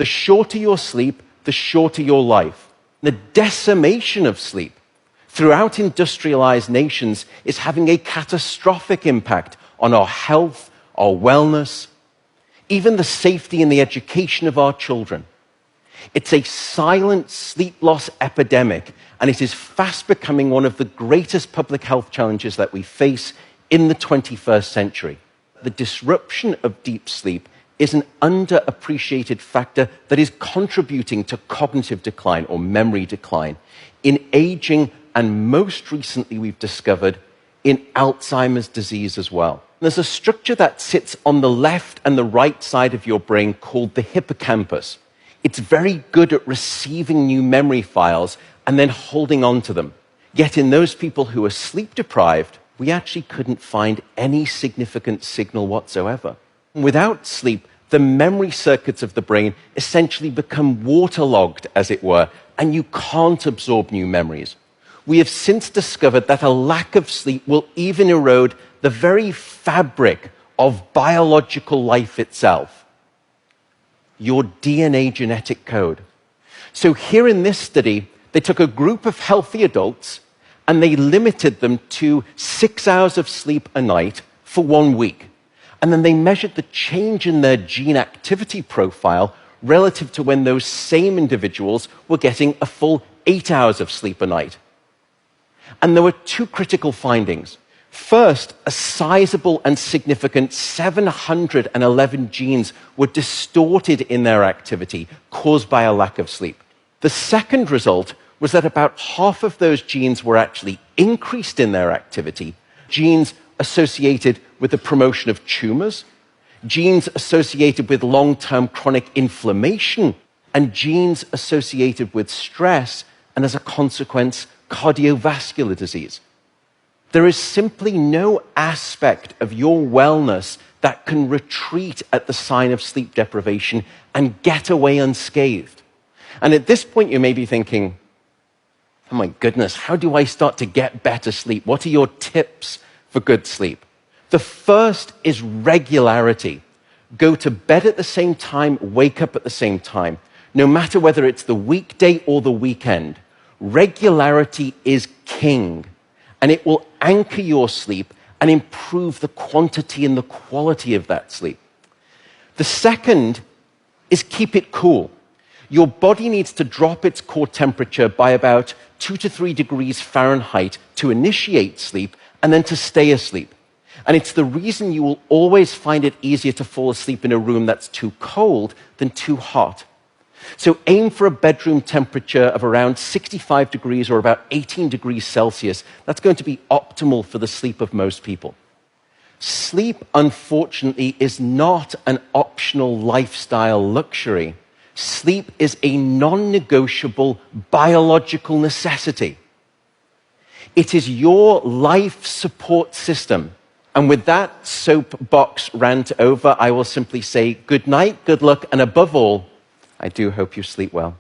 The shorter your sleep, the shorter your life. The decimation of sleep throughout industrialized nations is having a catastrophic impact on our health, our wellness, even the safety and the education of our children. It's a silent sleep loss epidemic, and it is fast becoming one of the greatest public health challenges that we face in the 21st century. The disruption of deep sleep is an underappreciated factor that is contributing to cognitive decline or memory decline in aging, and most recently we've discovered in Alzheimer's disease as well. There's a structure that sits on the left and the right side of your brain called the hippocampus. It's very good at receiving new memory files and then holding on to them. Yet in those people who are sleep deprived, we actually couldn't find any significant signal whatsoever. Without sleep, the memory circuits of the brain essentially become waterlogged, as it were, and you can't absorb new memories. We have since discovered that a lack of sleep will even erode the very fabric of biological life itself, your DNA genetic code. So here in this study, they took a group of healthy adults and they limited them to 6 hours of sleep a night for 1 week. And then they measured the change in their gene activity profile relative to when those same individuals were getting a full 8 hours of sleep a night. And there were two critical findings. First, a sizable and significant 711 genes were distorted in their activity, caused by a lack of sleep. The second result was that about half of those genes were actually increased in their activity, genes associated with the promotion of tumors, genes associated with long-term chronic inflammation, and genes associated with stress, and as a consequence, cardiovascular disease. There is simply no aspect of your wellness that can retreat at the sign of sleep deprivation and get away unscathed. And at this point, you may be thinking, oh my goodness, how do I start to get better sleep? What are your tips for good sleep? The first is regularity. Go to bed at the same time, wake up at the same time. No matter whether it's the weekday or the weekend, regularity is king. And it will anchor your sleep and improve the quantity and the quality of that sleep. The second is keep it cool. Your body needs to drop its core temperature by about 2 to 3 degrees Fahrenheit to initiate sleep and then to stay asleep. And it's the reason you will always find it easier to fall asleep in a room that's too cold than too hot. So aim for a bedroom temperature of around 65 degrees or about 18 degrees Celsius. That's going to be optimal for the sleep of most people. Sleep, unfortunately, is not an optional lifestyle luxury. Sleep is a non-negotiable biological necessity. It is your life support system. And with that soapbox rant over, I will simply say good night, good luck, and above all, I do hope you sleep well.